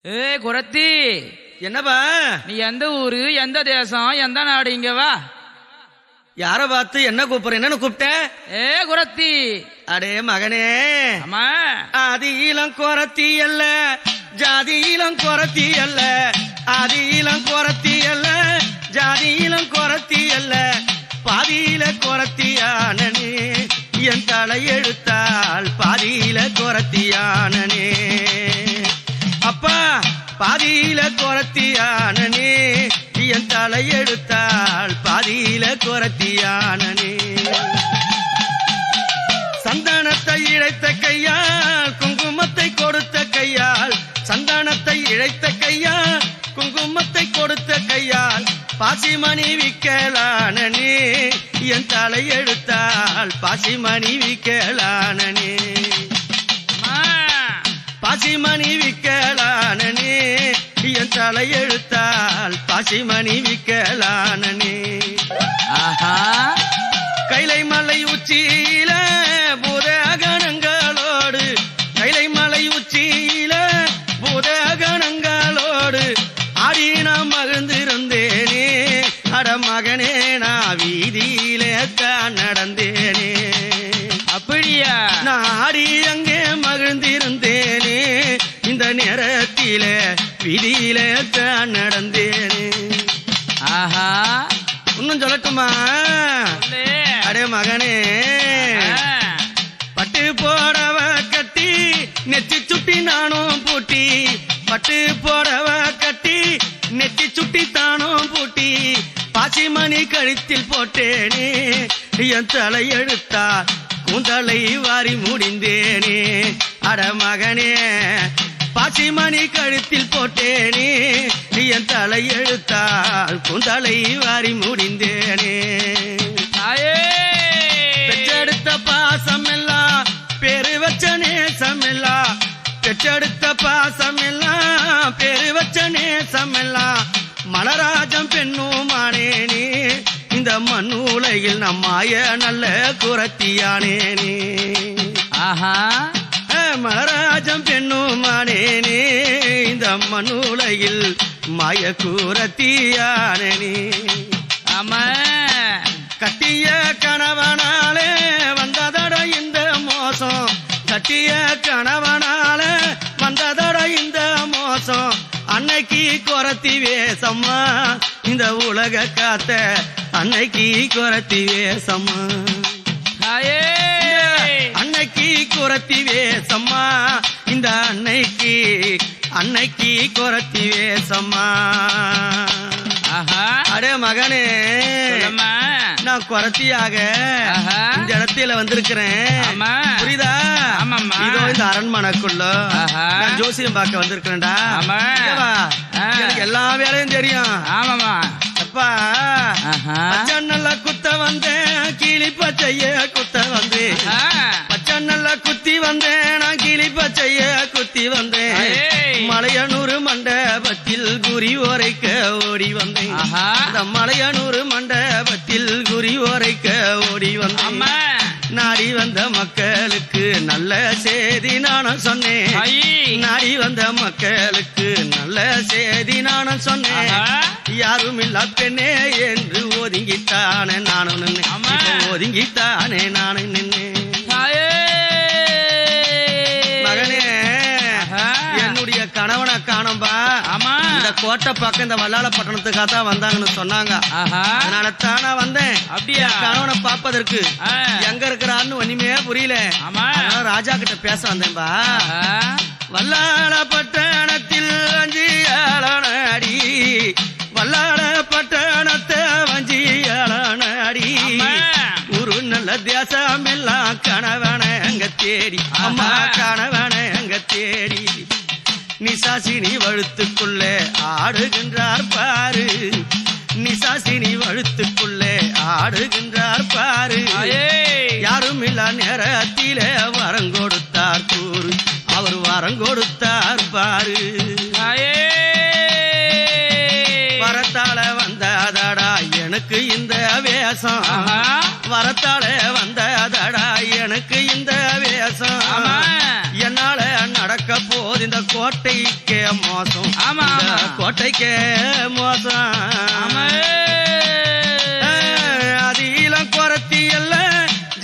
ஏ குரத்தி, என்னப்பா? நீ எந்த ஊரு, எந்த தேசம், எந்த நாடு? இங்க வா. யார பார்த்து என்ன கூப்பிடுற? என்னன்னு கூப்பிட்ட? ஏ குரத்தி. அடே மகனே, ஆமா. ஆதி இளம் குரத்தி அல்ல, ஜாதி இளம் குரத்தி அல்ல. ஆதி இளம் குரத்தி அல்ல, ஜாதி இளம் குரத்தி அல்ல. பாதியில குரத்தியானனே, என் தலை எழுத்தால் பாதியில குரத்தியானனே. அப்பா, பாதியில குரத்தியானனே, என் தலை எடுத்தால் பாதியில குரத்தியானனே. சந்தானத்தை இழைத்த கையால் குங்குமத்தை கொடுத்த கையால், சந்தானத்தை இழைத்த கையால் குங்குமத்தை கொடுத்த கையால், பாசிமணி விக்கலானனே, என் தலை எடுத்தால் பாசிமணி விக்கலானனே. பாசிமணி விக்கலானனே, என் தலை எழுத்தால் பாசிமணி விக்கலானனே. ஆஹா. கைலை மலை உச்சியில பூதகணங்களோடு, கைலை மலை உச்சியில பூதகணங்களோடு ஆடி நான் மகிழ்ந்திருந்தேனே. அட மகனே, நான் வீதியில தான் நடந்தேனே. அப்படியா? நான் ஆடி அங்கே மகிழ்ந்திருந்தேனே, இந்த நேரத்தில வீதியில தான் நடந்தேனே. ஆஹா. இன்னும் சொல்லட்டுமா? அடே மகனே, பட்டு போடவ கட்டி நெத்தி சுட்டி நானும் பூட்டி, பட்டு போடவ கட்டி நெத்தி சுட்டி தானும் பூட்டி, பாசிமணி கழுத்தில் போட்டேனே, என் தலை எடுத்தா கூந்தலை வாரி முடிந்தேனே. அட மகனே, பாசிமணி கழுத்தில் போட்டேனே, என் தலை எழுத்தால் கூந்தலை வாரி முடிந்தேனே. பெற்றெடுத்த பாசம் எல்லாம் பேரு வச்ச நேசம் எல்லாம், பெற்றெடுத்த பாசம் எல்லாம் பேரு வச்ச நேசம் எல்லாம், மலராஜம் பெண்ணுமானேனே, இந்த மண்ணுலகில் நம்மாய நல்ல குரத்தியானேனே. ஆஹா. மலராஜம் பெண்ணுமானேனே, இந்த மண்ணுலகில் மாய கூரத்தியானே. ஆமா. கட்டிய கணவனாலே வந்ததட இந்த மோசம், கட்டிய கணவனாலே வந்ததட இந்த மோசம். அன்னைக்கு குரத்தி வேசம்மா, இந்த உலக காத்த அன்னைக்கு குரத்தி வேசம்மா. அன்னைக்கு குரத்தி வேசம்மா, இந்த அன்னைக்கு அன்னைக்கு குரத்தி வேசம்மா. ஆஹா. அடே மகனே, நான் குரத்தியாக இந்த இடத்துல வந்திருக்கிறேன், புரியுதா? இதோ இந்த அரண்மனைக்குள்ள நான் ஜோசியம் பார்க்க வந்திருக்கிறேன்டா. எனக்கு எல்லா வேலையும் தெரியும். ஆமாமா. அப்பா, பச்சை நல்லா குத்த வந்தேன், கிளி பச்சைய குத்த வந்தேன், பச்சை நல்லா குத்தி வந்தேன், நான் கிளி பச்சைய குத்தி வந்தேன். மலையனூர் மண்டபத்தில் குறி ஓரைக்க ஓடி வந்தேன், அந்த மலையனூர் மண்டபத்தில் குறி ஓரைக்க ஓடி வந்தேன். நாடி வந்த மக்களுக்கு நல்ல செய்தி நானும் சொன்னேன், நாடி வந்த மக்களுக்கு நல்ல செய்தி நானும் சொன்னேன். யாரும் இல்ல பெண்ணே என்று ஒதுங்கித்தானே நானும் நின்னேன், ஒதுங்கித்தானே நானும் நின்னேன். மகனே, என்னுடைய கணவனை காணும்பா. இந்த கோட்டை பக்கம் இந்த வல்லாள பட்டணத்துக்காக தான் வந்தாங்கன்னு சொன்னாங்க, அதனால தானா வந்தேன். அப்படியே கணவனை பார்ப்பதற்கு. எங்க இருக்கிறான்னு ஒண்ணுமே புரியல, ராஜா கிட்ட பேச வந்தேன்பா. வல்லாள பட்டணத்தில் வஞ்சியாளனடி, வல்லாள பட்டணத்தை வஞ்சியாளனடி, ஒரு நல்ல தேசம் எல்லாம் கணவனை அங்க தேடி, அம்மா கணவனை அங்க தேடி. நிசாசினி வழுத்துக்குள்ளே ஆடுகின்றார் பாரு, நிசாசினி வழுத்துக்குள்ளே ஆடுகின்றார் பாரு. யாரும் இல்ல நேரத்திலே வரம் கொடுத்தார் கூறு, அவர் வரம் கொடுத்தார் பாரு. வரத்தால வந்ததடா எனக்கு இந்த வேஷம், வரத்தால வந்ததடா எனக்கு இந்த வேஷம். என்னால நடக்க போது இந்த கோட்டைக்கே மோசம் ஆமா கோட்டைக்கே மோசம் அதிலம் குறத்தி அல்ல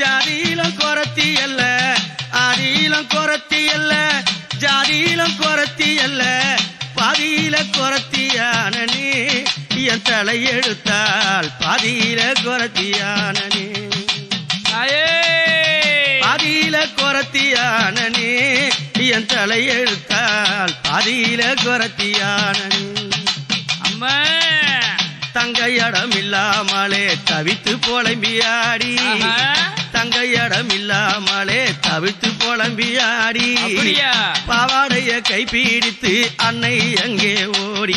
ஜாதியிலம் குறத்தி அல்ல அதிலம் குறத்தி அல்ல ஜாதியிலம் குறத்தி அல்ல பாதியில குறத்தியான நீ என் தலை எடுத்தால் பாதியில குறத்தியான நீ பாதியில குறத்தியான நீ என் தலை எடுத்தால் பாதியில குறத்தியான நீ அம்மா தங்க இடம் இல்லாமலே தவித்து புலம்பியாடி தங்க இடம் இல்லாமலே தவித்து புலம்பியாடி பாவாடைய கைப்பிடித்து அன்னை எங்கே ஓடி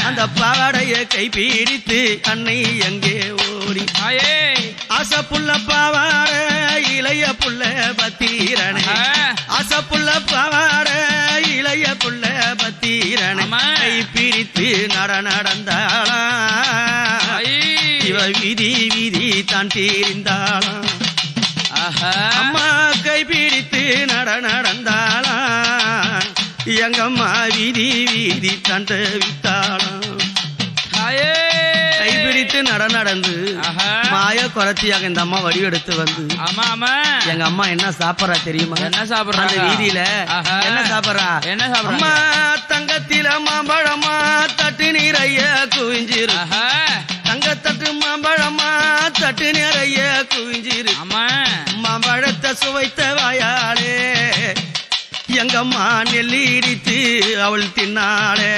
அந்த பாவாடைய கைப்பிடித்து அன்னை எங்கே ஓடி ஆசப்புள்ள பாவாட இளைய புள்ள பத்தீரனை ஆசப்புள்ள பாவாட இளைய புள்ள பத்தீரனை கைப்பிடித்து நடந்தாளா இவ வீதி வீதி தான் தீர்ந்தாளாம் அம்மா கைப்பிடித்து நடந்தாளா எங்கம்மா வீதி வீதி தான் தவித்தாளாம் கைப்பிடித்து நடந்து மாய குறத்தியாக இந்த அம்மா வடிவெடுத்து வந்து எங்க அம்மா என்ன சாப்பிடறா தெரியுமா? என்ன சாப்பிடுறா? அந்த வீதியில என்ன சாப்பிடறா? அம்மா தங்கத்தில மாம்பழமா தட்டு நிறைய குவிஞ்சிரு தங்கத்தட்டு மாம்பழமா தட்டு நிறைய குவிஞ்சிரு மாம்பழத்தை சுவைத்த வாயாளே எங்கம்மா நெல்லி இடித்து அவள் தின்னாளே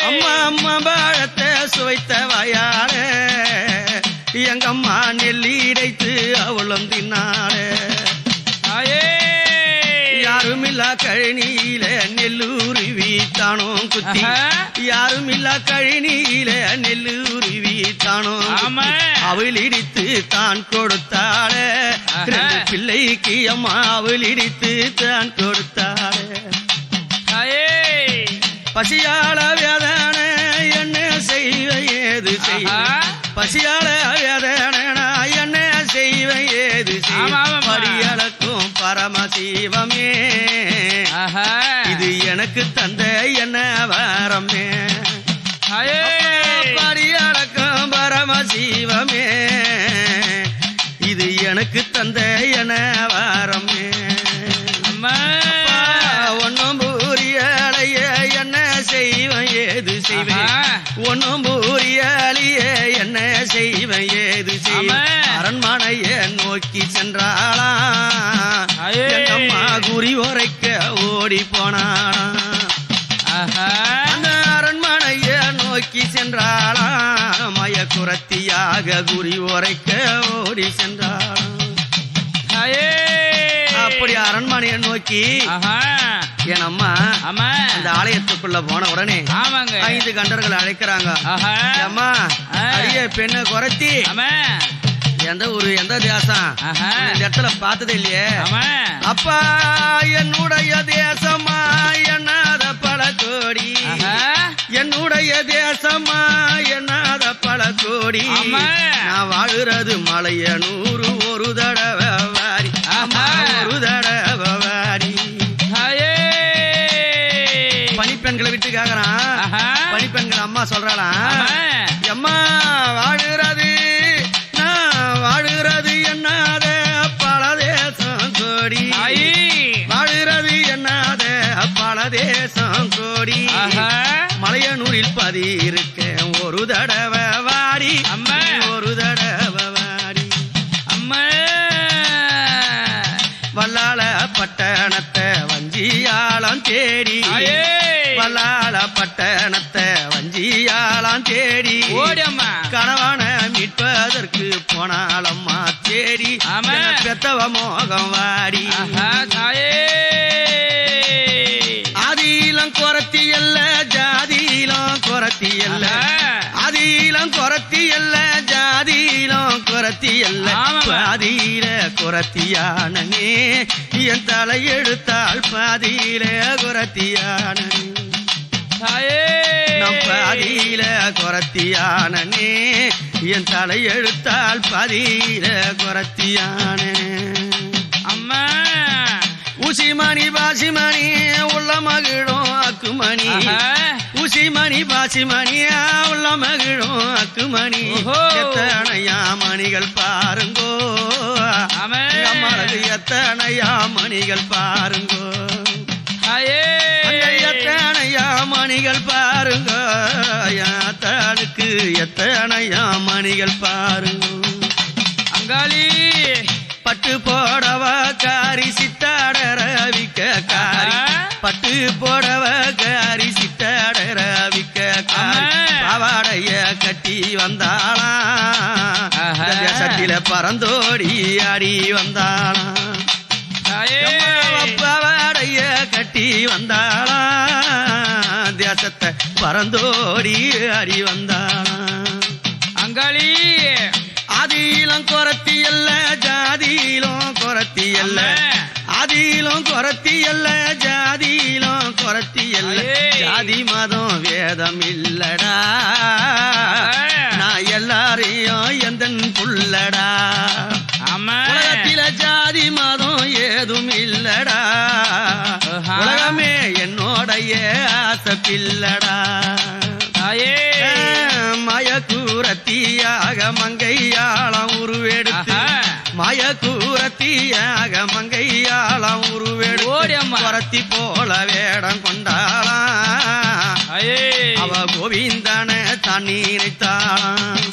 அம்மா அம்மா பழத்தை சுவைத்த வாயாளே எங்கம்மா நெல்லி இடைத்து அவளும் தின்னாளே யாருமில்லா கழனியில நெல்லுருவி தானும் குத்தி யாருமில்லா கழனியில நெல்லுருவி தானும் அவள் இடித்து தான் கொடுத்தாளே பிள்ளைக்கு அம்மா அவள் இடித்து தான் கொடுத்தாளே பசியாள வேதனை என்ன செய்வ ஏது செய்வ பசியாள வேதனை என்ன செய்வ ஏது படியளக்கும் பரமசிவமே இது எனக்கு தந்த என்ன வரமே படியளக்கும் பரமசிவமே இது எனக்கு தந்த என்ன வரமே ஒன்னும் புரியலைய என்ன செய்வன் ஏது செய்வேன் ஒன்னும் புரியலைய என்ன செய்வன் ஏது செய்வேன் அரண்மனைய நோக்கி சென்றாளா எங்கம்மா குறி உரைக்க ஓடி போனாளா அந்த அரண்மனைய நோக்கி சென்றாளா மய குறத்தியாக குறி உரைக்க ஓடி சென்றாளா அப்படி அரண்மனைய நோக்கி என் அம்மா அந்த ஆலயத்துக்குள்ள போன உடனே 5 கண்டர்கள் அழைக்கிறாங்க. அம்மா அரிய பெண்ண குறத்தி எந்த ஊரு எந்த தேசம் இந்த இடத்துல பார்த்தது இல்லையே அப்பா என்னுடைய தேசமா என்னாத பல கோடி என்னுடைய தேசமா என்னாத பல கோடி நான் வாழுறது மலைய 100 ஒரு தடவை வாரி ஒரு தடவை வாரி பனிப்பெண்களை விட்டு கேக்குறான் பனிப்பெண்கள் அம்மா சொல்றாளாம் அம்மா வாழுறது நான் வாழுறது என்னாத பல தேசம் கோடி வாழுறது என்னாத பல தேசம் கோடி மலையனூரில் பதி இருக்கேன் ஒரு தடவை வாடி அம்மா ஒரு தடவை வாடி அம்மா வல்லாள பட்டணத்தை வஞ்சியாளம் தேடி வல்லாள பட்டணத்தை வஞ்சியாளம் தேடி ஓடியம்மா கணவன மீட்பதற்கு போனாலம்மா தேடி பெத்தவ மோகம் வாடி ஆதியிலம் குறத்தி அல்ல ஜாதியிலம் குறத்தி அல்ல ஆதியிலம் குறத்தி அல்ல ஜாதியிலம் குறத்தி அல்ல பாதியில குறத்தியானே என் தலை எடுத்தால் பாதியில குறத்தியானே நம் பாதியில குறத்தியானே என் தலை எடுத்தால் பாதியில குறத்தியானே அம்மா ஊசிமணி பாசிமணி உள்ள மகிழும் அக்குமணி ஊசிமணி பாசிமணியா உள்ள மகிழும் அக்குமணி எத்தனையா மணிகள் பாருங்கோ அம்மாளுக்கு எத்தனையா மணிகள் பாருங்கோ எத்தனையா மணிகள் பாருங்க யாத்தாளுக்கு எத்தனையா மணிகள் பாருங்க அங்காளி பட்டு போடவ காரி சித்தாடர விக்க காரி பட்டு போடவ காரி சித்தாடர விக்க காரி பாவாடைய கட்டி வந்தாளாம் சட்டில பறந்தோடி ஆடி வந்தாளாம் பாவாடைய கட்டி வந்தாளாம் தேசத்தை பறந்தோடி ஆடி வந்தாளாம் அங்காளி ஆதியிலும் குறத்தி அல்ல ஜாதியிலும் குறத்தி அல்ல ஆதியிலும் குறத்தி அல்ல ஜாதியிலும் குறத்தி அல்ல ஜாதி மதம் வேதம் இல்லடா நான் எல்லாரையும் எந்தன் புள்ளடா உலகத்தில ஜாதி மதம் ஏதும் இல்லடா உலகமே என்னோடைய ஆசை பிள்ளடா மயக்கூரத்தியாக மங்கையாளம் உருவெடுத்து மயக்கூரத்தியாக மங்கையாளம் உருவெடுத்து குறத்தி போல வேடம் கொண்டாளாம் அவ கோவிந்தன தண்ணி நினைத்தாளாம்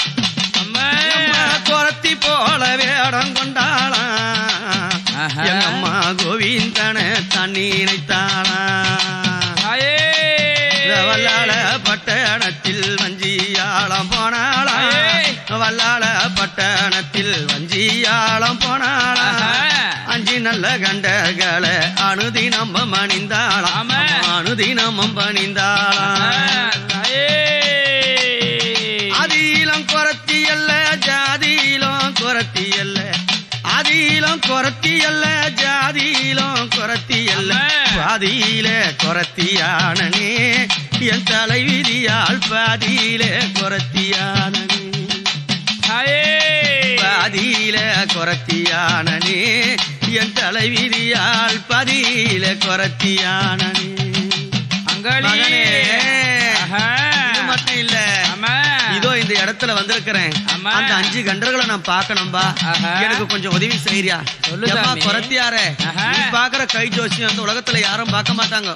குறத்தி போல வேடம் கொண்டாளாம் எங்கம்மா கோவிந்தன தண்ணி நினைத்தாளாம் வல்லாள பட்டணத்தில் வஞ்சியாளம் போனாளா வல்லாள பட்டணத்தில் வஞ்சியாளம் போனாளா அஞ்சி நல்ல கண்டர்களை அனுதினம் பணிந்தாளாம் அனுதினம் பணிந்தாளாம் ஆதியிலும் குறத்தி அல்ல ஜாதியிலும் குறத்தி அல்ல ஆதியிலும் குறத்தி அல்ல ஜாதியிலும் குறத்தி அல்ல பாதியில குறத்தியானே என் தலைவிதியால் பாதியில குறத்தியானே பாதியில குறத்தியானே என் தலைவிதியால் பாதியில குறத்தியானே அங்காளி மட்டும் இல்ல இதோ இந்த இடத்துல வந்திருக்கிறேன் அந்த 5 கண்டர்களை நான் பாக்கணும்பா எனக்கு கொஞ்சம் உதவி செய்யறியா குறத்தியார நீ பாக்குற கை ஜோசியம் அந்த உலகத்துல யாரும் பார்க்க மாட்டாங்க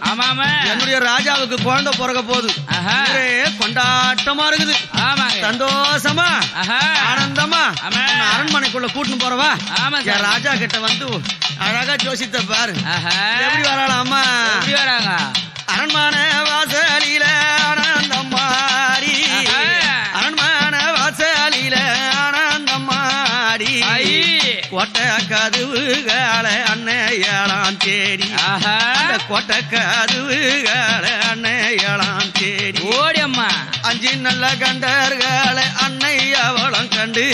என்னுடைய ராஜாவுக்கு குழந்தை பிறக்க போகுது கொண்டாட்டமா இருக்குது சந்தோஷமா ஆனந்தமா அரண்மனைக்குள்ள கூட்டின்னு போறவா என் ராஜா கிட்ட வந்து அழகா ஜோசித்த பாரு எப்படி வராளா அம்மா வராங்க அரண்மனை வாசலில ஆனந்தம்மாடி அரண்மன வாசலில ஆனந்தம்மாடி கோட்டை கதவுகளை அன்னையலாம் தேடி கோட்டை கதவுகளை அன்னையலாம் தேடி ஓடி அம்மா 5 நல்ல கண்டர்களை அன்னை அவளம் கண்டு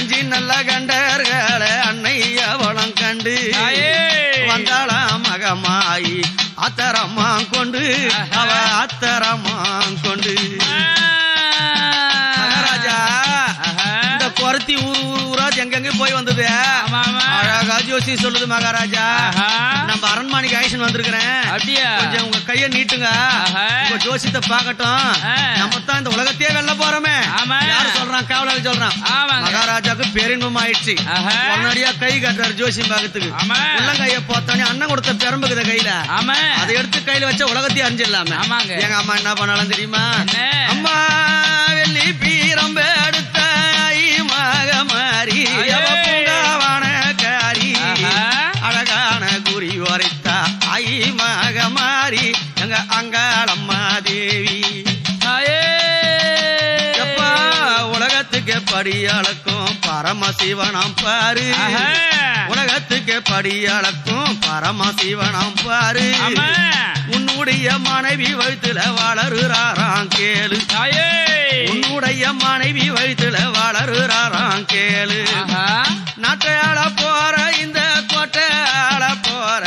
5 நல்ல கண்டர்களை அன்னை அவளம் கண்டு வந்தாளாம் மகமாயி அத்தரமா கொண்டு அவ அத்தரமா கொண்டு மகாராஜா இந்த குறத்தி ஊரா எங்கெங்க போய் வந்தது அழகா ஜோசி சொல்லுது மகாராஜா நம்ம அரண்மனைக்கு ஆக்ஷன் வந்திருக்கிறேன் அப்படியா கொஞ்சம் உங்க கைய நீட்டுங்க உங்க ஜோசியத்தை பாக்கட்டும் நம்ம தான் இந்த உலகத்தையே வெல்ல போறோமே யாரு சொல்றான் காவலாளி சொல்றான் மகாராஜாவுக்கு பேரின்பம் ஆயிடுச்சு உடனடியா கை கட்டுறாரு ஜோசியம் பாக்கத்துக்கு உள்ளங்கைய போத்தானே அண்ணன் கொடுத்த பெரம்புக்குத கையில அதை எடுத்து கையில வச்ச உலகத்தையே அறிஞ்சிடலாமே எங்க அம்மா என்ன பண்ணாலும் தெரியுமா அம்மா வெள்ளி பீரம்ப எடுத்த மகமாரி பூங்காவனக்காரி அழகான குறி உரைத்தா ஐ மகமாரி எங்க அங்காளம்மா தேவி உலகத்துக்கு படி அளக்கும் பரமசிவனம் பாரு உலகத்துக்கு படி அளக்கும் பரமசிவனம் பாரு உன்னுடைய மனைவி வயிற்றுல வளருறாராம் கேளு உன்னுடைய மனைவி வயிற்றுல வளருறாராம் கேளு நாட்டாள போற இந்த கோட்டாள போற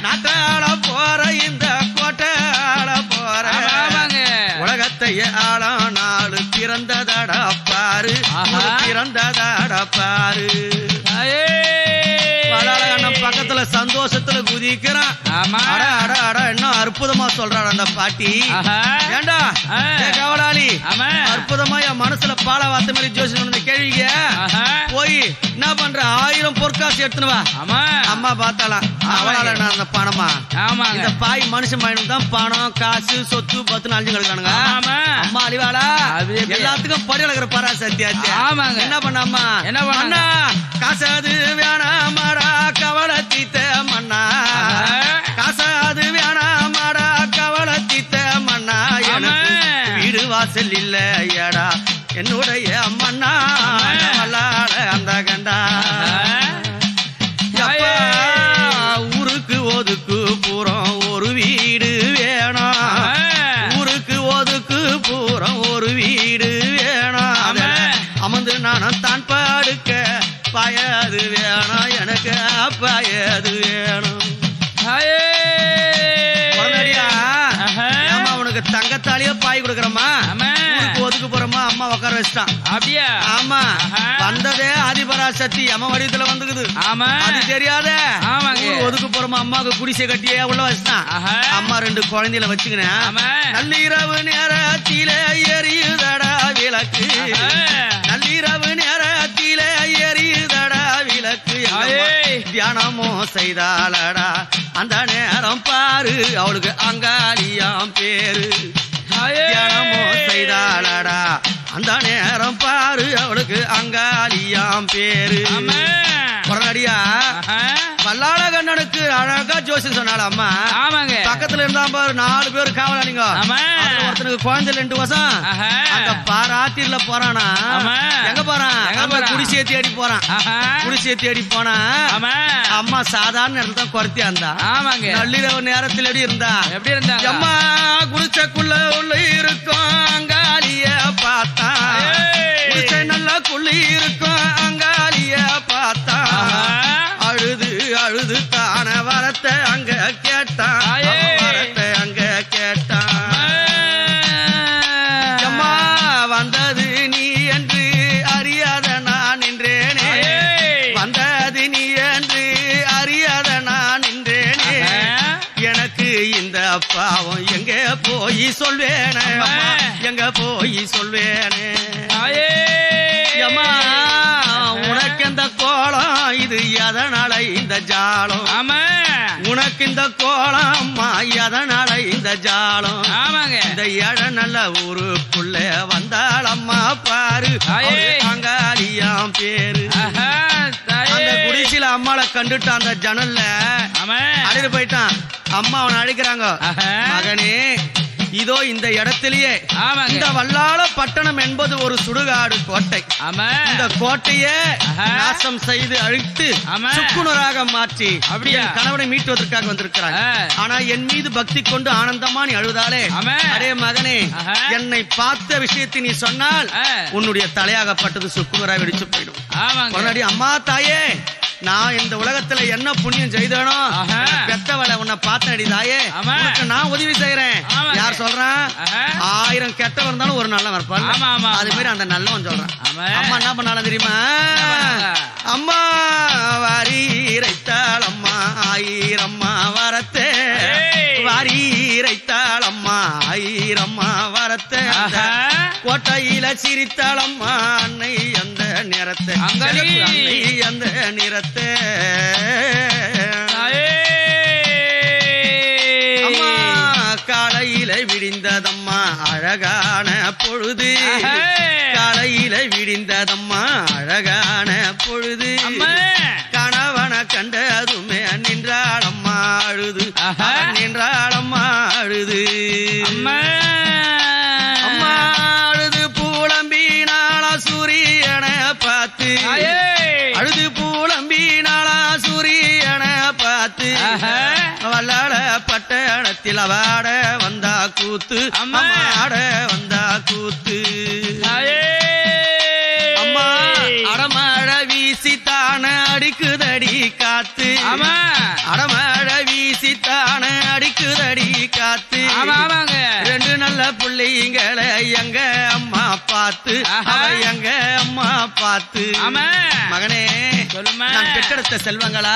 நாட்டாள போற இந்த கோட்டாள போற உலகத்தைய ஆளானாலு பிறந்ததடா பாரு பிறந்ததடா பாரு பக்கத்துல மனசுக்குள்ள சந்தோஷத்துல குதிக்கிறான். ஆமா. அட அட அட இன்னும் அற்புதமா சொல்றான் அந்த பாட்டி. ஏண்டா கவலாளி அற்புதமா என் மனசுல பால வார்த்தை மாதிரி ஜோசியம் கேள்விங்க போய் என்ன பண்ற 1000 பொற்காசு எடுத்துனுவா. அம்மா பார்த்தாலாம் அவளால அந்த பணமா இந்த பாய் மனுஷன் பயணம் தான் பணம் காசு சொத்து பத்து அழிஞ்சு கிடக்கானுங்க. அம்மா அழிவாளா எல்லாத்துக்கும் படி வளர்க்கிற பராசக்தியாச்சு. என்ன பண்ண அம்மா என்ன பண்ண காசாது வேணாமாடா கவலை தீத்த மண்ணா காசாது வேணாமாடா கவலை தீத்த மண்ணா வீடு வாசல் இல்ல ஏடா என்னுடைய மண்ணா வல்லாட அந்த கண்டா ஊருக்கு ஒதுக்கு பூரம் ஒரு வீடு வேணும் ஊருக்கு ஒதுக்கு பூரம் ஒரு வீடு வேணும் அமர்ந்து நானும் தான் படுக்க பாயது வேணும் எனக்கு பாயது வேணும். உனக்கு தங்கத்தாலேயே பாய் கொடுக்கறமா ஒதுக்கு போறோமா அம்மா உட்கார வச்சுட்டான். அப்படியா? ஆமா. வந்ததே ஆதிபராசக்தி அம்மா வடிவத்துல வந்துக்குது. அது தெரியாத ஒதுக்கு போறோமா அம்மாவுக்கு குடிசை கட்டியே உள்ள வச்சுட்டான். அம்மா 2 குழந்தையில வச்சுக்கினேன். நள்ளிரவு நேரத்தில எரியுதடா விளக்கு நள்ளிரவு நேரத்தில எரியுதடா விளக்கு தியானமோ செய்தாளடா அந்த நேரம் பாரு அவளுக்கு அங்காளியாம் பேரு தியானமோ செய்தாளடா அந்த நேரம் பாரு அவளுக்கு அங்காளியாம் பேரு. உடனடியா வல்லாள கண்ணனுக்கு அழகா ஜோசியம் சொன்னால அம்மா. பக்கத்துல இருந்தா பாரு 4 பேர் காவலாளிங்க. ஒருத்தனுக்கு குழந்தை 2 வருஷம் அந்த பாராட்டில போறானா எங்க போறான் குடிசையை தேடி போறான். குடிசையை தேடி போனா அம்மா சாதாரண நேரத்துல தான் குறைத்தியா இருந்தா. நள்ளிரவு நேரத்தில் எப்படி இருந்தா அம்மா குடிசைக்குள்ள உள்ள இருக்கும் அங்காளிய பார்த்தா குடிசை நல்லா குள்ளி இருக்கும் அங்காளிய பார்த்தா அழுது அழுது தான வரத்தை அங்க கேட்டான் வரத்தை அங்க கேட்டான். அம்மா வந்தது நீ என்று அறியாத நான் நின்றேனே வந்தது நீ என்று அறியாத நான் நின்றேனே எனக்கு இந்த பாவம் எங்க போய் சொல்வேனே எங்க போய் சொல்வேனே. உனக்கு இந்த கோலம் இது எதனால இந்த ஜாலம் உனக்கு இந்த கோலம் அம்மா எதனால இந்த ஜாலம் இந்த ஏழை நல்ல ஊருக்குள்ள வந்தாளம்மா பாரு அங்காளியாம் பேரு. அந்த குடிசையில அம்மாளை கண்டுட்டு அந்த ஜன்னல்ல அடிட்டு போயிட்டான். அம்மா அவனை அடிக்கிறாங்க மகனே இதோ இந்த இடத்திலேயே இந்த வல்லாள பட்டணம் என்பது ஒரு சுடுகாடு கோட்டை. இந்த கோட்டையே நாசம் செய்து அழித்து சுக்குனராக மாற்றி என் கணவனை மீட்டுவதற்காக வந்திருக்கிறார். ஆனா என் மீது பக்தி கொண்டு ஆனந்தமா நீ அழுதாலே அரே மகனே என்னை பார்த்த விஷயத்தை நீ சொன்னால் உன்னுடைய தலையாகப்பட்டது சுக்குனராக வெடிச்சு போயிடும். உடனடி அம்மா தாயே நான் இந்த உலகத்துல என்ன புண்ணியம் செய்தேனோ பெத்தவளை உன்னை பார்த்தடி தாயே நான் உதவி செய்யறேன். யார் சொல்றான் 1000 கெட்டவன் இருந்தாலும் ஒரு நல்லவன் இருப்பான். அது மாதிரி அந்த நல்லவன் சொல்றான். அம்மா என்ன பண்ணாலும் தெரியுமா அம்மா வாரி இறைத்தாள் அம்மா 1000 அம்மா வரத்தே வாரி இறைத்தாள் அம்மா 1000 அம்மா வரத்தே கோட்டையில சிரித்தாள் அம்மா அன்னை அந்த நிறத்தை அந்த நிறத்தை அம்மா காலையில விடிந்ததம்மா அழகான பொழுது காலையில விடிந்ததம்மா அழகான பொழுது கணவன கண்டதுமே நின்றாளம்மா அழுது நின்றாளம்மா அழுது அம்மா அழுது பூளம்பினாளா சூரியனை பார்த்து அழுது பூளம்பினாளா சூரியனை பார்த்து வல்லாட பட்டணத்தில் வாட வந்தா கூத்து அம்மாட வந்தா கூத்து அம்மா அடமழை வீசித்தான அடிக்குதடி காத்து அடமழை வீசித்தான அடிக்குதடி காத்து 2 நல்ல பிள்ளைங்களை எங்க அம்மா பார்த்து எங்க அம்மா பார்த்து ஆமா மகனே சொல்லுமா நான் பெற்றெடுத்த செல்வங்களா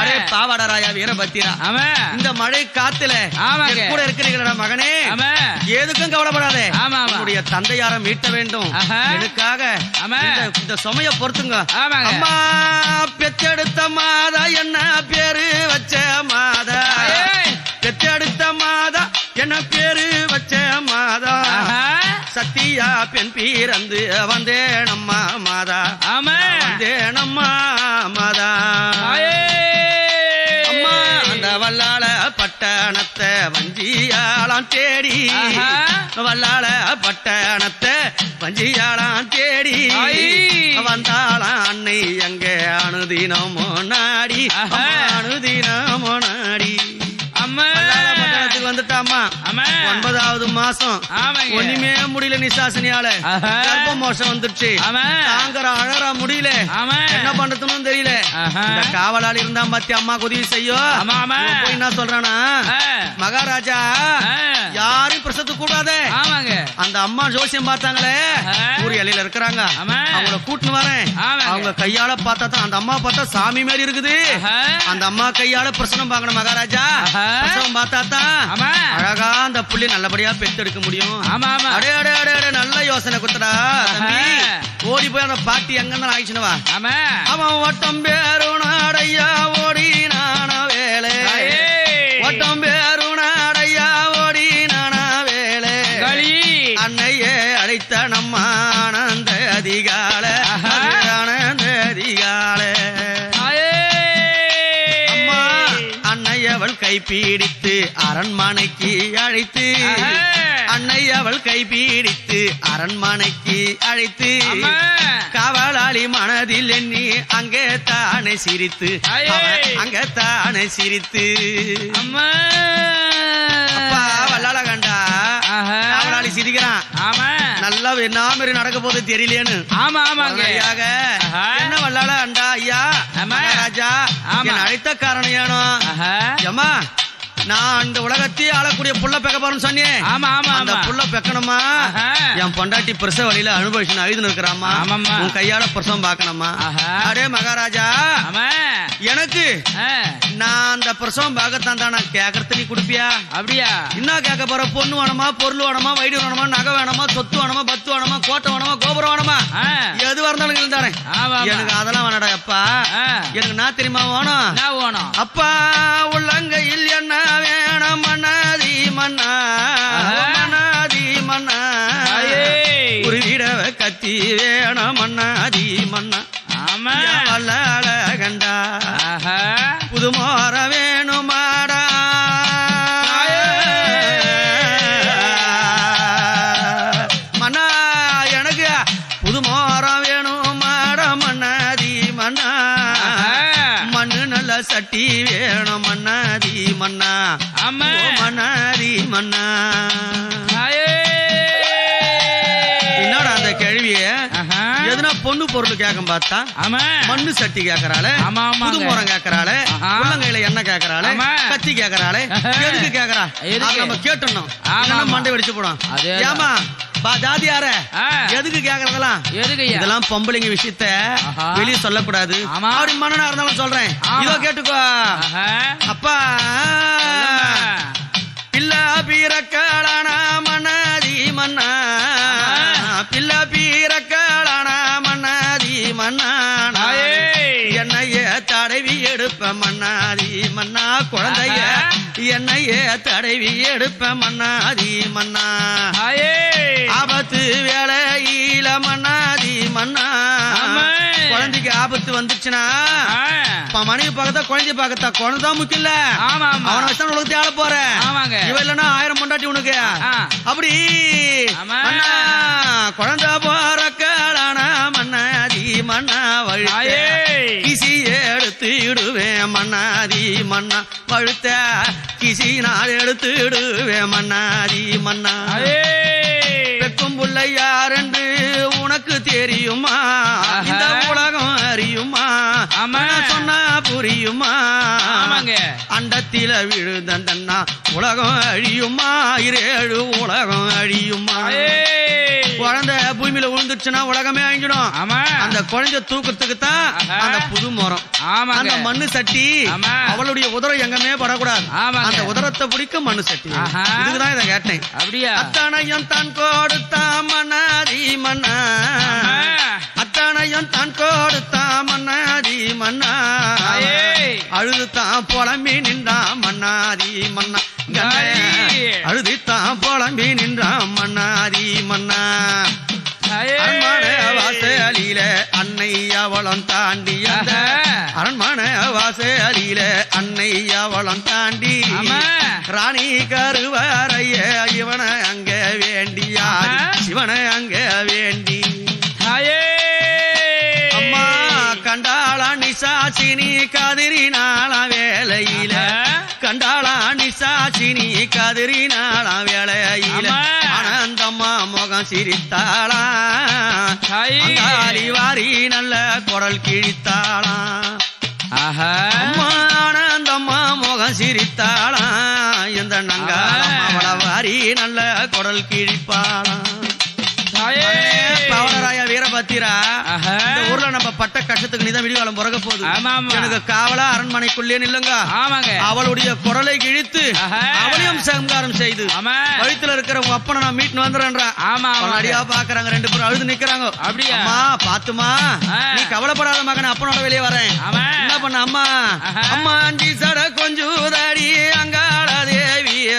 அரே பாவாடராயா வீரபத்திரா ஆமா இந்த மழை காத்துல ஆமாங்க. என் கூட இருக்கிறீங்களா மகனே ஆமா எதுக்கும் கவலைப்படாதே ஆமா ஆமா உன்னுடைய தந்தையார மீட்ட வேண்டும் எனக்காக ஆமா இந்த சுமைய பொறுத்துங்க ஆமாங்க அம்மா பெற்றெடுத்த மாதா என்ன பேரு வச்ச மாதா பெற்றெடுத்த மாதா என்ன பேரு வச்ச மாதா சத்தியா பெண் பீரந்து வந்தேன் அம்மா மாதா ஆமா வந்தேன் அம்மா மாதா அம்மா அந்த வல்லாள பட்டணத்தை வஞ்சியாளாம் தேடி வல்லாள பட்டணத்தை வஞ்சியாளாம் தேடி வந்தாளாம் அன்னை எங்க அனுதினமோ நாடி அனுதினமோ நாடி அம்மா பட்டணத்துக்கு வந்துட்டாமா 9வது மாசம் ஒண்ணுமே முடியல நிசாசனியால கர்ப்ப மோஷம் வந்துருச்சு தாங்கற அழற முடியல என்ன பண்றதுன்னு தெரியல இந்த காவலாளி இருந்தா பத்தி அம்மா உதவி செய்யும் போய் என்ன சொல்றானா மகாராஜா யாரும் பிரசத்து கூடாதே அந்த அம்மா ஜோசியம் பார்த்தாங்களே ஊர் எல்லையில இருக்கிறாங்க அவங்கள கூட்டின்னு வரேன் அவங்க கையால பார்த்தா தான் அந்த அம்மா பார்த்தா சாமி மாதிரி இருக்குது அந்த அம்மா கையால பிரசனம் பார்க்கணும் மகாராஜா பிரசனம் பார்த்தா தான் அழகா அந்த புள்ளி நல்லபடியா பெத்தெடுக்க முடியும் அடே அடே அடே அடே நல்ல யோசனை குத்துடா தம்பி ஓடி போய் அந்த பாட்டி எங்க ஆயிடுச்சுனவா அவன் வட்டம் பேருனாடையா ஓடி நான வேலை வட்டம் பேருனாடையா ஓடி நான வேலை அன்னையே அழைத்த நம்ம ஆனந்த அதிகால ஆனந்த அதிகால அம்மா அன்னை அவள் கைப்பிடித்து அரண்மனைக்கு அழைத்து அன்னை அவள் கைப்பிடித்து அரண்மனைக்கு அழைத்து காவலாளி மனதில் எண்ணி அங்கே தானே சிரித்து அங்கே தானே சிரித்து அம்மா அப்பா வல்லாள கண்டா காவலாளி சிரிக்கிறான் நல்லா என்ன மாதிரி நடக்க போது தெரியலேன்னு என்ன வல்லாள அண்டா ஐயா ராஜா அழைத்த காரணம் ஏனும் ஏமா நான் இந்த உலகத்தையே ஆளக்கூடிய புள்ள பெக்க போறேன்னு சொன்னேன் அந்த புள்ள பெக்கணுமா என் பொண்டாட்டி பிரசவ வழியில அனுபவிச்சு அழுதுன்னு இருக்கிறாமா உன் கையால பிரசவம் பாக்கணுமா அடே மகாராஜா எனக்கு நான் அந்த பிரசவம் பார்க்கத்தான் தான் நான் கேக்குறது நீ குடுப்பியா அப்படியா என்ன கேட்க போற பொண்ணு வேணுமா பொருள் வேணுமா வைடு வேணுமா நகை வேணுமா சொத்து வேணுமா பத்து வேணுமா கோட்டை வேணுமா கோபுரம் வேணுமா எதுவா இருந்தாலும் இருந்தானே எனக்கு அதெல்லாம் வேணடா அப்பா எனக்கு நான் தெரியுமா வேணும் அப்பா உள்ளங்கையில் என்ன வேணும் மன்னாதி மன்னா மன்னாதி மன்னா ஒரு வீடவ கத்தி வேணும் மன்னாதி மன்னா வல்லாள கண்டா புதுமோர வேணுமாடா மன்னா எனக்கு புதுமோர வேணுமாடா மன்னாதி மன்னா மண்ணு நல்ல சட்டி வேணும் மன்னாதி மன்னா மன்னாதி மன்னா என்னடா அந்த கேள்விய எதுனா பொண்ணு பொருள் கேட்கும் பார்த்தா மண்ணு சட்டி கேக்குறாளே புது மரம் கேக்குறாளே உள்ளங்கையில எண்ணெய் கேக்குறாளே கத்தி கேக்குறாளே எதுக்கு கேக்குறா நம்ம கேட்டோம் மண்டை வெடிச்சு போடும் ஏமா ஜாதியார எதுக்கு கேக்குறதெல்லாம் இதெல்லாம் பொம்பளைங்க விஷயத்த வெளியே சொல்லக்கூடாது அப்படி மன்னனா இருந்தாலும் சொல்றேன் இதோ கேட்டுக்கோ அப்பா பிள்ளை பீரக்காளான மன்னாதி மன்னா பிள்ளை பீரக்காளான மன்னாதி மன்னா என்னைய தடவி எடுப்ப மன்னாதி மன்னா குழந்தைய என்னைய தடவி எடுப்ப மன்னாதி மன்னா ஆபத்து வேலையில மன்னாதி மன்னா குழந்தைக்கு ஆபத்து வந்துச்சுன்னா மனைவி பார்க்கத்தா குழந்தைய பார்க்கத்தா குழந்தைதான் முக்கியம் இல்ல அவனை வச்சு உலகத்தை ஆள போற இவ இல்லன்னா 1000 பொண்டாட்டி உனக்கு அப்படி குழந்தை போறக்காளான மன்னாதி மன்னா வழுத்த கிசி எடுத்து இடுவேன் மன்னாதி மன்னா வழுத்த கிசி நான் எடுத்து இடுவேன் மன்னாதி மன்னா பெக்கும் புள்ளை யாரென்று உனக்கு தெரியுமா இந்த உலகம் அறியுமா சொன்னா புரியுமா அண்டத்தில விழுதண்டா உலகம் அழியுமா 7 உலகம் அழியுமா குழந்தை பூமியில விழுந்துச்சுன்னா உலகமே அழிஞ்சிடும் அந்த அந்த குழந்தை தூக்கத்துக்கு தான் அந்த புது மரம். அந்த மண்ணு சட்டி அவளுடைய உதரம் எங்கமே படக்கூடாது. அந்த உதரத்தை பிடிக்க மண்ணு சட்டி. இதுக்குதான் இதை கேட்டேன். அப்படியா? அத்தனையும் தான் கொடுத்தா மன்னாதி மன்னா, அத்தனையும் தான் கொடுத்தா மன்னாதி மன்னா, அழுதுதான் புலம்பி நின்றா மன்னாதி மன்னா, அழுதுதான் புலம்பி நின்றா மன்னாதி மன்னா. அரண்மனை வாசலில அன்னை அவளம் தாண்டி, அரண்மனை வாசலில அன்னை அவளம் தாண்டி, ராணி கருவறைய இவனை அங்க வேண்டியா, சிவனை அங்க வேண்டி. அம்மா கண்டாளா நிசாசினி கதிரினாள வேலையில, கண்டாளா நிசாசினி கதிரினாள வேலையில, ஆனந்தம்மா முகம் சிரித்தாளா, வாரி நல்ல குரல் கிழித்தாளா. அம்மா ஆனந்தம்மா முகம் சிரித்தாளா, இந்த நங்காளம்மா அவள வாரி நல்ல குரல் கிழிப்பாளா. பவனராய வீரபத்திரா, இந்த ஊர்ல நம்ம பட்ட கஷ்டத்துக்கு நீதான் விடிவாளம் பிறக்க போகுது. எனக்கு காவலா அரண்மனைக்குள்ளே நில்லுங்க. அவளுடைய குரலை கிழித்து அவளையும் சங்காரம் செய்து வயிற்றுல இருக்கிற உங்க அப்பனை நான் மீட்டு வந்துடுறேன். அடியா பாக்குறாங்க, ரெண்டு பேரும் அழுது நிக்கிறாங்க. அம்மா பாத்துமா, நீ கவலைப்படாத மகன், அப்பனோட வெளியே வரேன். என்ன பண்ண அம்மா, அம்மா அஞ்சி சட கொஞ்சூதாடி அங்காள தேவிய,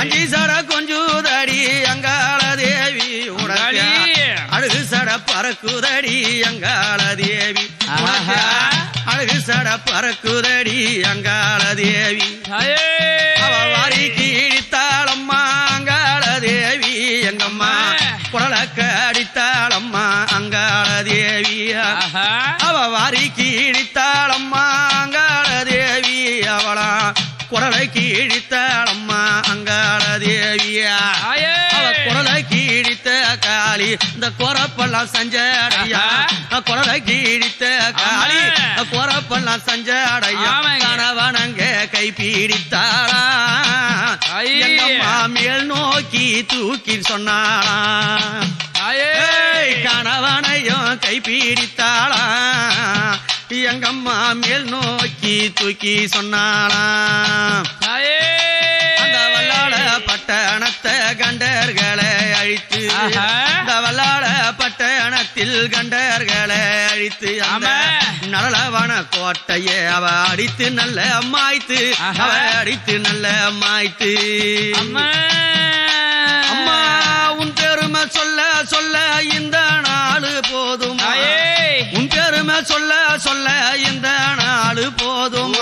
அஞ்சி சட கொஞ்சூதாடி அங்காள தேவி, அழகு சட பறக்குதடி அங்காள தேவி, அழகு சட பறக்குதடி அங்காள தேவி. அவ வாரி கீழித்தாளம்மா அங்காள தேவி, எங்கம்மா குரலக்க அடித்தாளம்மா அங்காள தேவி. அவ வாரி கீழித்தாளம்மா அங்காள தேவி, அவளா குரலை கீழித்தாளம்மா அங்காள தேவியா. அவ குரலை கீழித்த காளி இந்த குறப்பெல்லாம் சஞ்சடையா, குரலை கீழித்த காளி குறப்பெல்லாம் சஞ்சடையா. கணவனங்க கை பீடித்தாளா, எங்கம்மா மேல் நோக்கி தூக்கி சொன்னாளா, கணவனையும் கை பீடித்தாளா, எங்கம்மா மேல் நோக்கி தூக்கி சொன்னாளா. அந்த வல்லாள பட்டணத்தை கண்டர்களை அழித்து, அந்த வல்லாள பட்டணத்தில் கண்டர்களை அழித்து, அந்த நரளவன கோட்டையை அவ அடித்து நல்ல மாய்த்து, அவ அடித்து நல்ல மாய்த்து. அம்மா உன் பெருமை சொல்ல சொல்ல இந்த நாடு போதும், உன் பெருமை சொல்ல சொல்ல இந்த நாடு போதும்.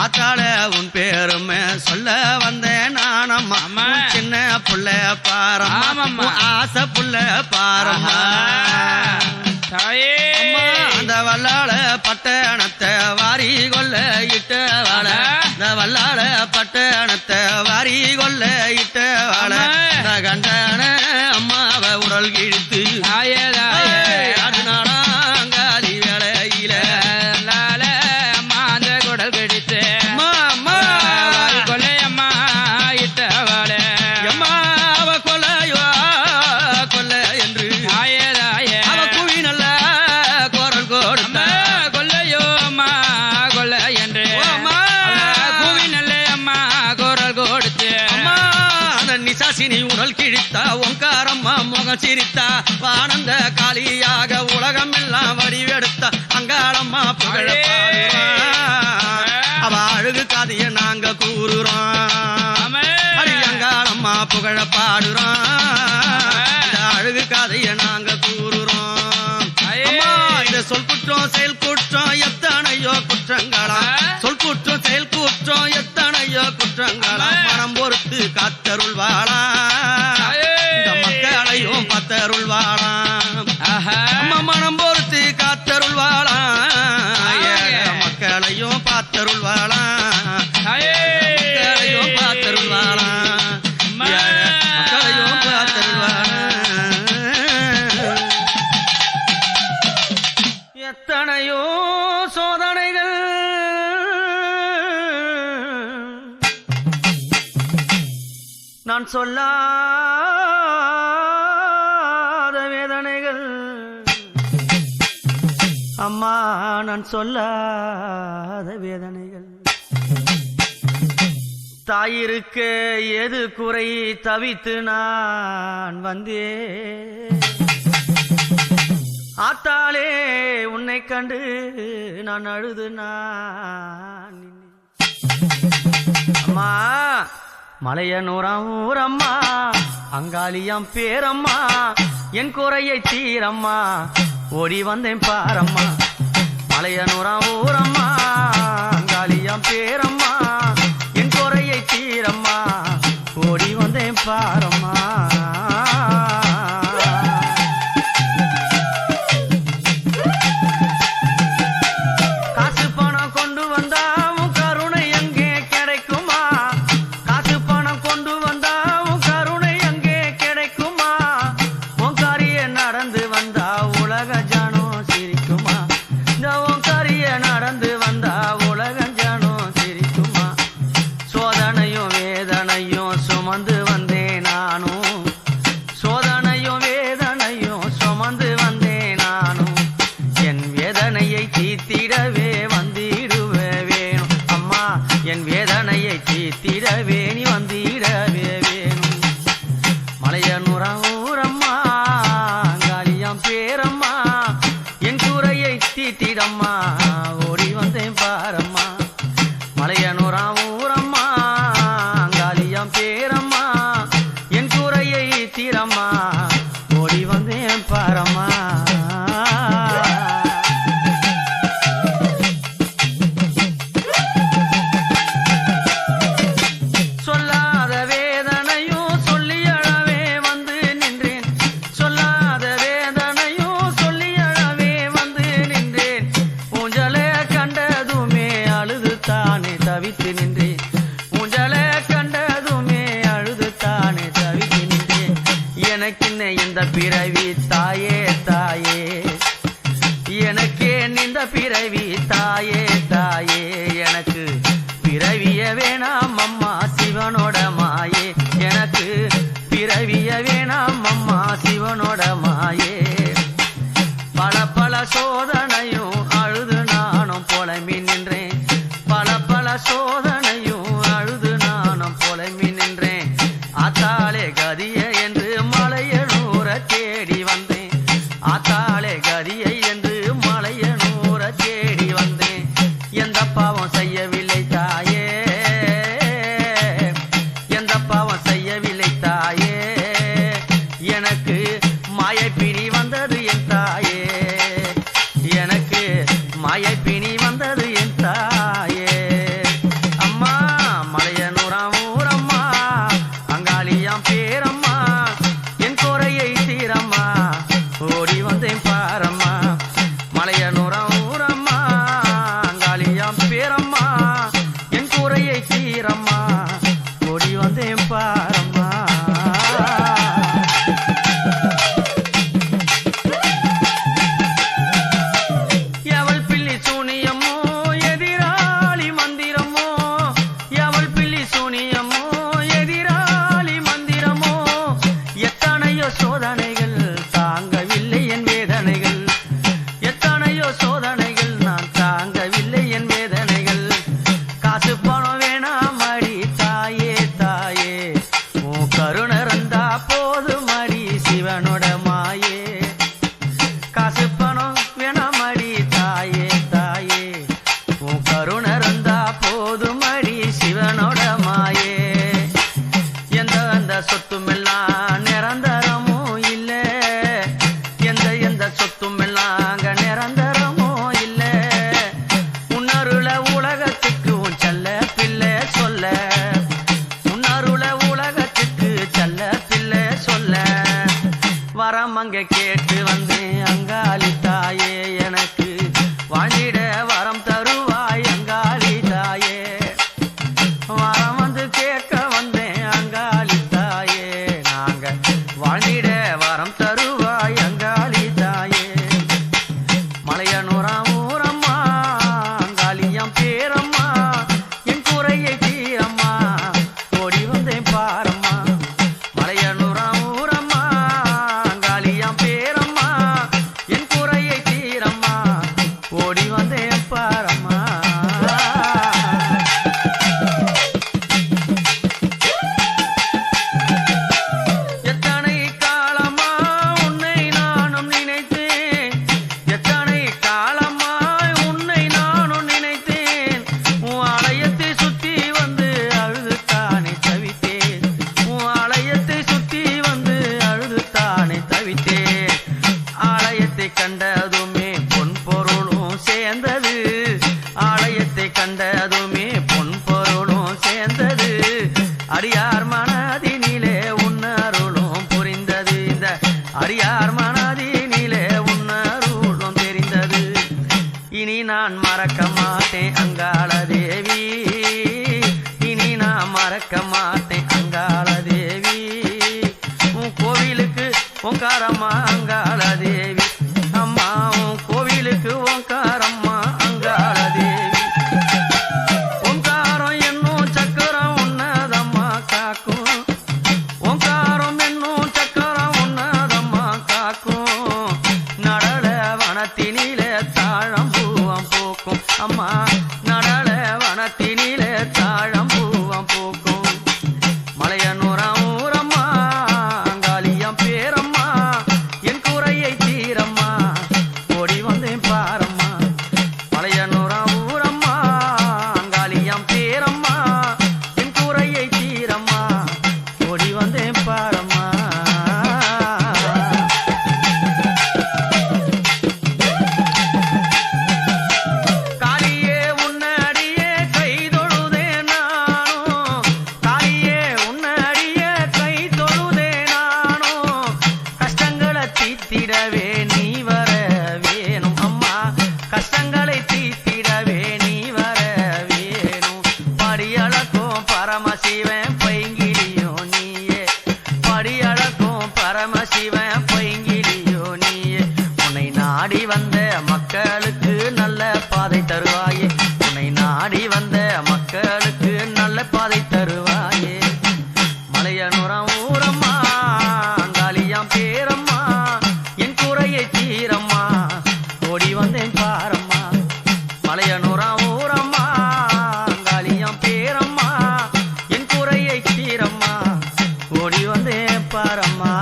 ஆத்தாள உன் பெருமை சொல்ல வந்தேன் நானம்மா, சின்ன புள்ள பாரம்மா, ஆசை புள்ள பாரம்மா. அந்த வல்லாள பட்டணத்தை வாரி கொள்ள இட்டவாள, இந்த வல்லாள பட்டணத்தை வாரி கொள்ள இட்டவாள, கண்டான அம்மாவ உடல் கிழித்து அதனால அங்காளி வேலையில அம்மா அந்த குடல் கிழித்து கொலை அம்மா இட்டவாள, அம்மா அவ கொலையோ கொல்ல என்று அவ குவி நல்ல குரல் கொடுத்த, கொல்லையோ அம்மா கொல்ல என்று குவி நல்ல அம்மா குரல் கொடுத்து. அம்மா அந்த நிசாசினி உடல் கிழித்தா, ஓங்காரம்மா முகம் சிரித்தா, ஆனந்த காளியாக உலகம் எல்லாம் வடிவெடுத்தா, அங்காளம்மா புகழ அவ அழகு காதிய நாங்க கூறுறோம், அடி அங்காளம்மா புகழ பாடுறோம், அழகு காதைய நாங்க கூறுறோம். இத சொல் குற்றம் செயல் குற்றம் எத்தனையோ குற்றங்களா, சொல் குற்றம் செயல் குற்றம் எத்தனையோ குற்றங்களா, மனம் பொறுத்து காத்தருள்வாளா, இந்த மக்களையும் பத்தருள்வாளா, மனம் பொறுத்து காத்தருள்வாளா, மக்களையும் பார்த்தருள்வாளா, மக்களையும் பார்த்தருள்வாளா, மக்களையும் பார்த்தருள்வாளா. எத்தனையோ சோதனைகள் நான் சொல்லாத வேதனைகள் நான் சொல்லாத வேதனைகள். தாயிருக்கு எது குறை தவித்து நான் வந்தேன். ஆத்தாளே உன்னை கண்டு நான் அழுது நான் அம்மா மலையனூராம் ஊரம்மா அங்காளியாம் பேரம்மா என் குறையை தீரம்மா ஓடி வந்தேன் பாரம்மா. மலையனூராம் ஊரம்மா அங்காளியாம் பேரம்மா என் குறையை தீரம்மா ஓடி வந்தேன் பாரம்மா. தீர்த்திடவே வந்திடுவே வேணும் அம்மா என் வேதனையை தீர்த்திடவே நீ வந்திடவே வேணும். மலையனூராம் ஊரம்மா அங்காளியாம் பேரம்மா என் குறையை தீர்த்திடம்மா ஓடி வந்தேன் பாரம்மா. மலையனூராம் ஊரம்மா அங்காளியாம் பேரம்மா என் குறையை தீரம்மா ஓடி வந்தேன் பாரம்மா. தவித்து நின்றேன் ஊஞ்சலை கண்டதுமே அழுது தானே தவித்து நின்றேன். எனக்கென்ன இந்த பிறவி தாயே தாயே எனக்கே இந்த பிறவி தாயே தாயே எனக்கு பிறவிய வேணாம் அம்மா சிவனோட மாயே எனக்கு பிறவிய வேணாம் அம்மா சிவனோட மாயே. பல பல சோதனையும் அழுது நானும் புலம்பி நின்றேன். பல பல சோதனையும் அழுது நானும் புலம்பி நின்றேன். ஆத்தாளே கதிய என்று மலையனூர தேடி வந்தேன். ஆத்தாளே கதிய என்று மலையனூர தேடி வந்தேன். எந்த பாவம் செய்யவில்லை தாயே எந்த பாவம் செய்யவில்லை தாயே எனக்கு மாயப்பிணி வந்தது என் தாயே எனக்கு மாயப்பிணி வந்தது என் தாயே. பேரம்மா என் குறையை தீரம்மா ஓடி வந்தேன் பாரம்மா. மலையனூராம் ஊரம்மா அங்காளியாம் பேரம்மா என் குறையை தீரம்மா ஓடி வந்தேன் பாரம்மா. எவள் பிள்ளி சூனியமோ எதிராளி மந்திரமோ எவள் பிள்ளி சூனியமோ சோதனைகள் தாங்கவில்லை என் வேதனைகள் எத்தனையோ சோதனைகள் நான் தாங்கவில்லை என் வேதனைகள். காசு பணம் வேணாம் அடி தாயே தாயே மனதினிலே உன்னருளும் புரிந்தது இந்த அடியார் மனதினிலே உன்னருளும் தெரிந்தது இனி நான் மறக்க மாட்டேன் அங்காள தேவி இனி நான் மறக்க மாட்டேன் அங்காள தேவி உன் கோவிலுக்கு ஓங்காரம்மா அங்காள தேவி அம்மா உன் கோவிலுக்கு ஓங்காரம்மா அங்காள தேவி ஓங்காரம் என்னும் சக்கரம் உன்னதம்மா காக்கும் ஓங்காரம் என்னும் சக்கரம் உன்னதம்மா காக்கும் நடல வனத்தினிலே தாழம்பூவம் பூக்கும் அம்மா நடல வனத்தினிலே தாழம்பூவம் பூக்கும் மலையனூரம் ஊரம்மா அங்காளியம் பேரம்மா என் குறையை தீரம்மா ஓடி வந்தேன் பாரம்மா மலையனூரம் ஊரம்மா அங்காளியம் பேரம்மா என் குறையை தீரம்மா ஓடி வந்தேன் பாரம்மா காளியே உன்னடியே கை தொழுதே நானும் காளியே உன்னடியே கை தொழுதே நானும் கஷ்டங்களை தீத்திடவே நீ வர வேணும் அம்மா கஷ்டங்களை தீத்திடவே நீ வர வேணும் படியளக்கும் பரமசிவன் பைங்கிலியோ நீயே படியளக்கும் பரமசிவன் பைங்கிலியோ நீயே உன்னை நாடி வந்த மக்களுக்கு நல்ல பாதை தருவாயே உன்னை நாடி வந்த மக்களுக்கு நல்ல பாதை தருவாயே மலையனூரம் ஊரம்மா அங்காளியாம் பேரம்மா என் குறையை தீரம்மா ஓடி வந்தேன் பாரம்மா மலையனூரம் ஊரம்மா அங்காளியாம் பேரம்மா என் குறையை தீரம்மா ஓடி வந்தேன் பாரம்மா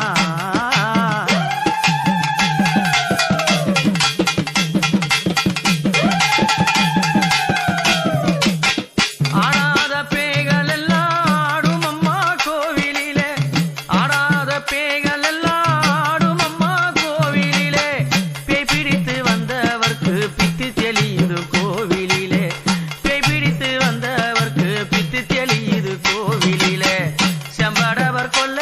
ஆடாத பேய்கள் எல்லாம் ஆடும் அம்மா கோவிலிலே ஆடாத பேய்கள் எல்லாம் ஆடும் அம்மா கோவிலிலே பேய் பிடித்து வந்தவர்க்கு பித்து தெளியுது கோவிலிலே பேய் பிடித்து வந்தவர்க்கு பித்து தெளியுது கோவிலிலே செம்படவர் கொல்ல